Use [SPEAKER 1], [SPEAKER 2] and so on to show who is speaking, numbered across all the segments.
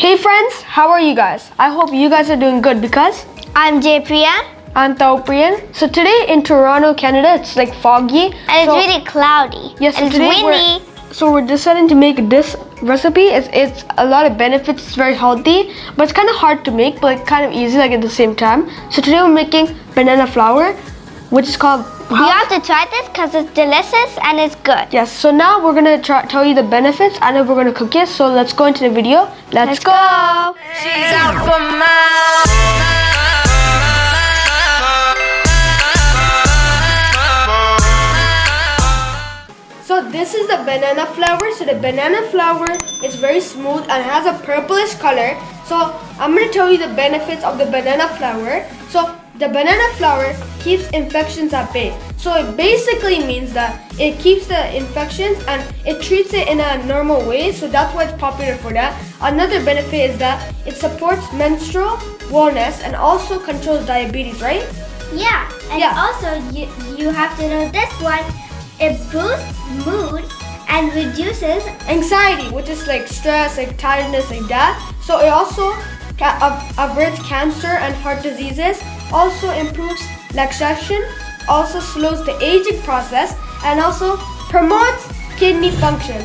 [SPEAKER 1] Hey friends, how are you guys? I hope you guys are doing good because
[SPEAKER 2] I'm Jaypriya.
[SPEAKER 1] I'm Taupriyan. So today in Toronto, Canada, it's like foggy.
[SPEAKER 2] And it's really cloudy.
[SPEAKER 1] Yes,
[SPEAKER 2] and
[SPEAKER 1] so
[SPEAKER 2] it's
[SPEAKER 1] today
[SPEAKER 2] windy.
[SPEAKER 1] we're deciding to make this recipe. It's a lot of benefits, it's very healthy, but it's kind of hard to make, but like, kind of easy like at the same time. So today we're making banana flour, which is called...
[SPEAKER 2] You have to try this because it's delicious and it's good.
[SPEAKER 1] Yes, so now we're gonna tell you the benefits and then we're gonna cook it. So let's go into the video. Let's go.
[SPEAKER 3] She's out for miles.
[SPEAKER 1] So this is the banana flour. So the banana flour is very smooth and has a purplish color. So I'm gonna tell you the benefits of the banana flour. So the banana flour keeps infections at bay. So it basically means that it keeps the infections and it treats it in a normal way. So that's why it's popular for that. Another benefit is that it supports menstrual wellness and also controls diabetes, right?
[SPEAKER 2] Yeah, and also you have to know this one. It boosts mood and reduces
[SPEAKER 1] anxiety, which is like stress, like tiredness, like that. So it also averts cancer and heart diseases, also improves lactation, also slows the aging process, and also promotes kidney function,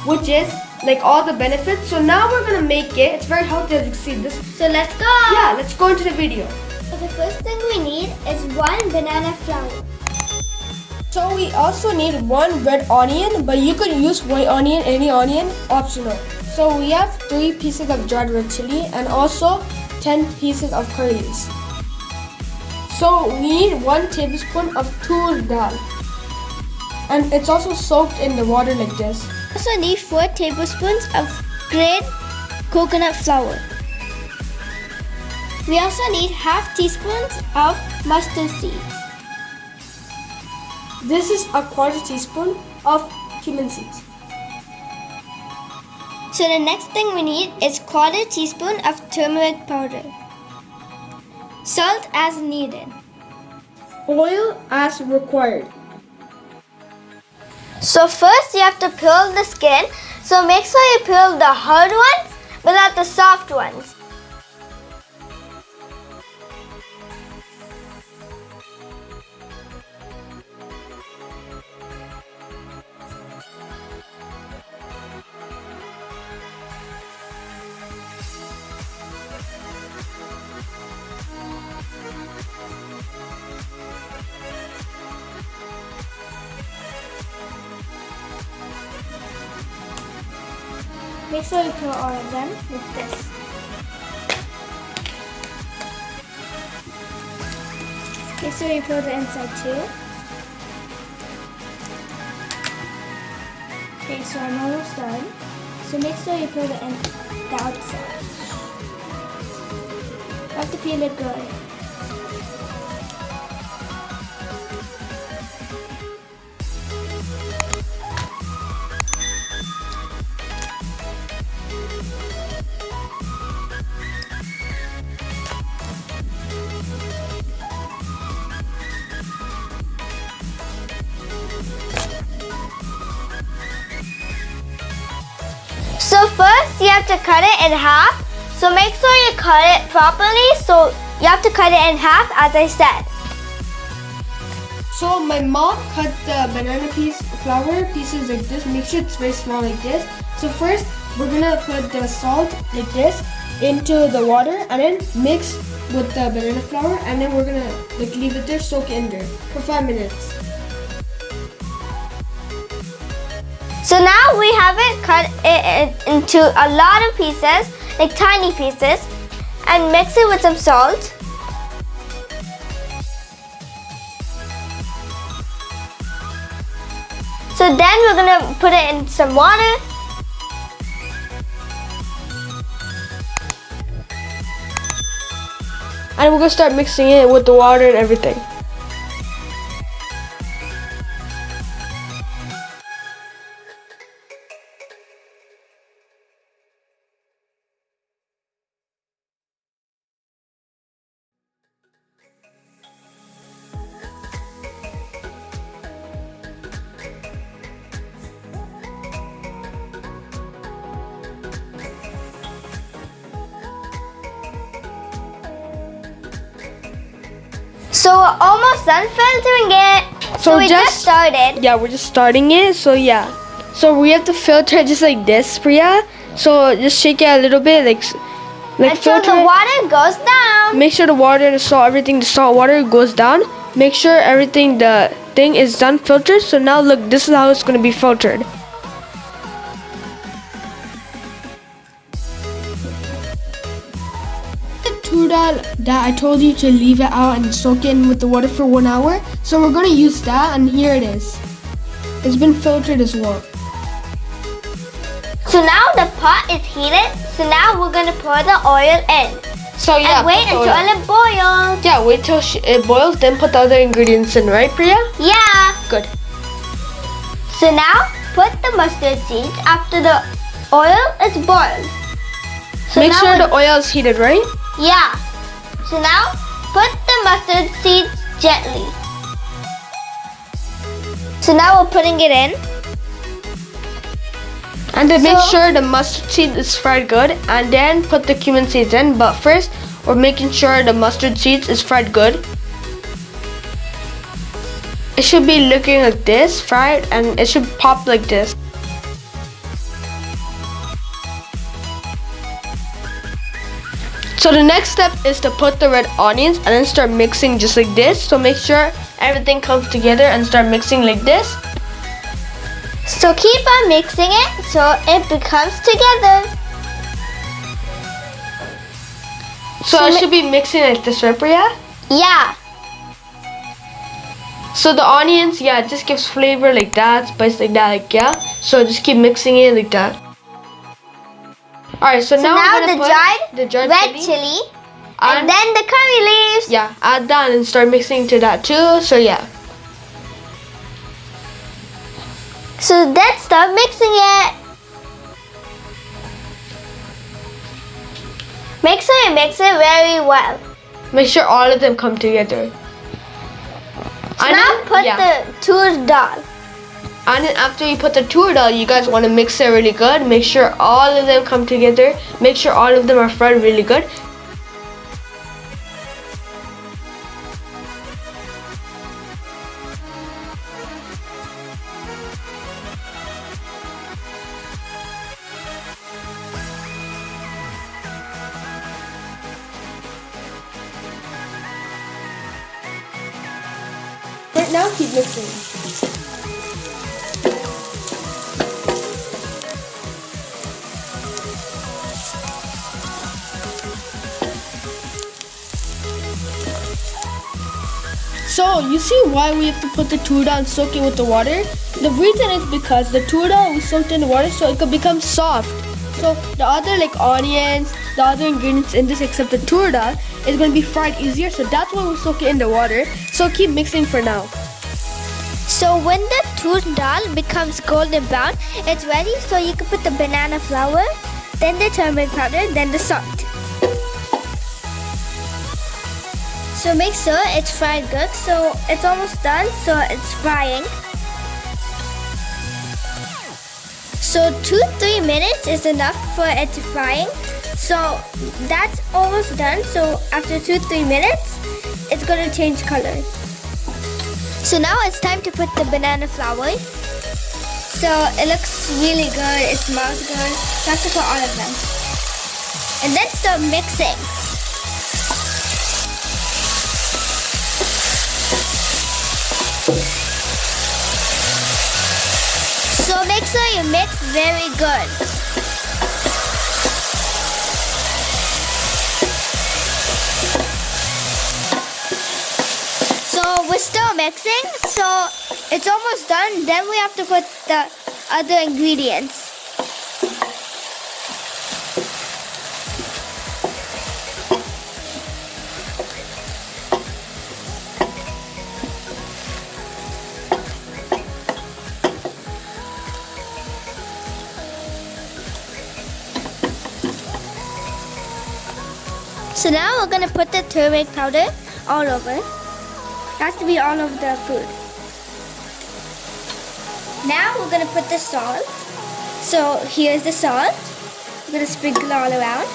[SPEAKER 1] which is like all the benefits. So now we're gonna make it. It's very healthy, as you can see this.
[SPEAKER 2] So let's go.
[SPEAKER 1] Yeah, let's go into the video.
[SPEAKER 2] So the first thing we need is 1 banana flour.
[SPEAKER 1] So we also need 1 red onion, but you could use white onion, any onion, optional. So we have 3 pieces of dried red chili and also 10 pieces of curry leaves. So we need 1 tablespoon of tur dal, and it's also soaked in the water like this.
[SPEAKER 2] We also need 4 tablespoons of grated coconut flour. We also need half teaspoons of mustard seeds.
[SPEAKER 1] This is a 1/4 teaspoon of cumin seeds.
[SPEAKER 2] So the next thing we need is 1/4 teaspoon of turmeric powder. Salt as needed.
[SPEAKER 1] Oil as required.
[SPEAKER 2] So first you have to peel the skin. So make sure you peel the hard ones but not the soft ones. Make sure you peel all of them with this. Make sure you peel the inside too. Okay, so I'm almost done. So make sure you peel the outside. You have to peel it good. So first you have to cut it in half. So make sure you cut it properly. So you have to cut it in half as I said.
[SPEAKER 1] So my mom cut the banana flour pieces like this. Make sure it's very small like this. So first we're gonna put the salt like this into the water and then mix with the banana flour, and then we're gonna like leave it there, soak it in there for 5 minutes.
[SPEAKER 2] So now we have it cut it into a lot of pieces, like tiny pieces, and mix it with some salt. So then we're gonna put it in some water.
[SPEAKER 1] And we're gonna start mixing it with the water and everything.
[SPEAKER 2] So we're almost done filtering it. So we just started.
[SPEAKER 1] Yeah, we're just starting it. So yeah. So we have to filter it just like this, Priya. So just shake it a little bit, like
[SPEAKER 2] Until
[SPEAKER 1] filter
[SPEAKER 2] the
[SPEAKER 1] it.
[SPEAKER 2] water goes down.
[SPEAKER 1] Make sure the water, the salt, everything, the salt water goes down. Make sure everything, the thing is done filtered. So now look, this is how it's gonna be filtered. The tur dal that I told you to leave it out and soak in with the water for 1 hour. So we're gonna use that, and here it is. It's been filtered as well.
[SPEAKER 2] So now the pot is heated. So now we're gonna pour the oil in.
[SPEAKER 1] So yeah,
[SPEAKER 2] And wait until it boils.
[SPEAKER 1] Yeah, wait till it boils, then put the other ingredients in, right, Priya?
[SPEAKER 2] Yeah.
[SPEAKER 1] Good.
[SPEAKER 2] So now put the mustard seeds after the oil is boiled. So
[SPEAKER 1] Make
[SPEAKER 2] now
[SPEAKER 1] sure the oil is heated, right?
[SPEAKER 2] Yeah. So now put the mustard seeds gently. So now we're putting it in.
[SPEAKER 1] And then make sure the mustard seed is fried good, and then put the cumin seeds in. But first, we're making sure the mustard seeds is fried good. It should be looking like this, fried, and it should pop like this. So the next step is to put the red onions and then start mixing just like this. So make sure everything comes together and start mixing like this.
[SPEAKER 2] So keep on mixing it so it becomes together.
[SPEAKER 1] So it should be mixing like this, right, Priya?
[SPEAKER 2] Yeah.
[SPEAKER 1] So the onions, yeah, it just gives flavor like that, spice like that, like yeah. So just keep mixing it like that. Alright, so now we're gonna put the dried
[SPEAKER 2] red chili and then the curry leaves.
[SPEAKER 1] Yeah, add that and start mixing to that too. So yeah.
[SPEAKER 2] So then start mixing it. Make sure you mix it very well.
[SPEAKER 1] Make sure all of them come together.
[SPEAKER 2] So now put the tur dal.
[SPEAKER 1] And then after you put the tur dal, you guys want to mix it really good. Make sure all of them come together. Make sure all of them are fried really good. Right now, keep mixing. So, you see why we have to put the tur dal and soak it with the water? The reason is because the tur dal we soaked in the water so it could become soft. So, the other like onions, the other ingredients in this except the tur dal is going to be fried easier. So, that's why we soak it in the water. So, keep mixing for now.
[SPEAKER 2] So when the tur dal becomes golden brown, it's ready. So you can put the banana flour, then the turmeric powder, then the salt. So make sure it's fried good. So it's almost done. So it's frying. So 2-3 minutes is enough for it to frying. So that's almost done. So after 2-3 minutes, it's gonna change color. So now it's time to put the banana flour. So it looks really good, it smells good. So I have to put all of them. And then start mixing. So make sure you mix very good. So we're still mixing, so it's almost done. Then we have to put the other ingredients. So now we're gonna put the turmeric powder all over. It has to be all over the food. Now we're gonna put the salt. So here's the salt. We're gonna sprinkle all around.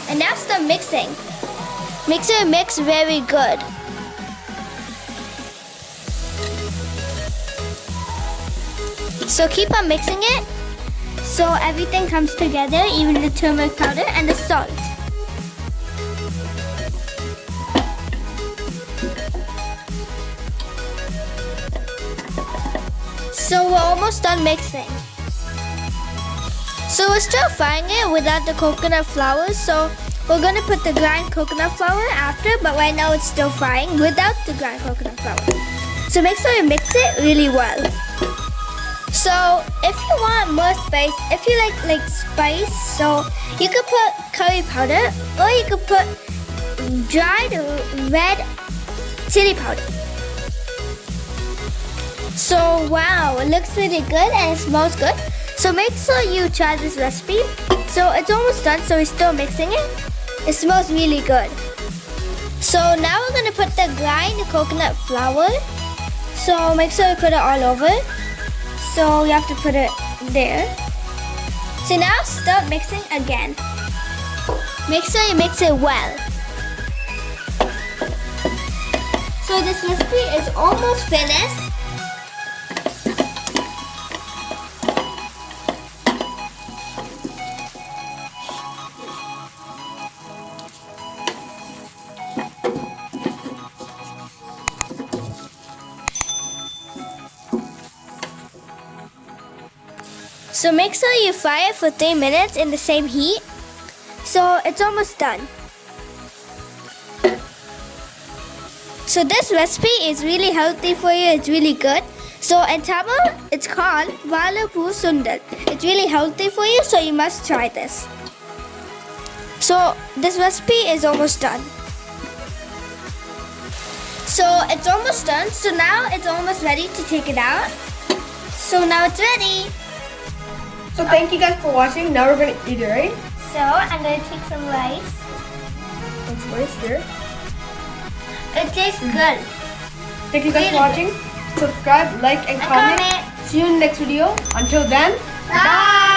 [SPEAKER 2] And now start mixing. Make sure you mix very good. So keep on mixing it so everything comes together, even the turmeric powder and the salt. So we're almost done mixing. So we're still frying it without the coconut flour, so we're gonna put the ground coconut flour after, but right now it's still frying without the ground coconut flour. So make sure you mix it really well. So if you want more spice, if you like spice, so you could put curry powder or you could put dried red chili powder. So wow, it looks really good and it smells good. So make sure you try this recipe. So it's almost done, so we're still mixing it. It smells really good. So now we're gonna put the grind coconut flour. So make sure you put it all over. So you have to put it there. So now start mixing again. Make sure you mix it well. So this recipe is almost finished. So make sure you fry it for 3 minutes in the same heat. So it's almost done. So this recipe is really healthy for you. It's really good. So in Tamil, it's called Valapu Sundal. It's really healthy for you, so you must try this. So this recipe is almost done. So it's almost done. So now it's almost ready to take it out. So now it's ready.
[SPEAKER 1] So thank you guys for watching. Now we're gonna eat it, right?
[SPEAKER 2] So I'm going to take some rice.
[SPEAKER 1] Let's rice here.
[SPEAKER 2] It tastes good.
[SPEAKER 1] Thank you guys for
[SPEAKER 2] Really
[SPEAKER 1] watching. Subscribe, like, and comment.
[SPEAKER 2] comment.
[SPEAKER 1] See you in the next video. Until then,
[SPEAKER 2] Bye.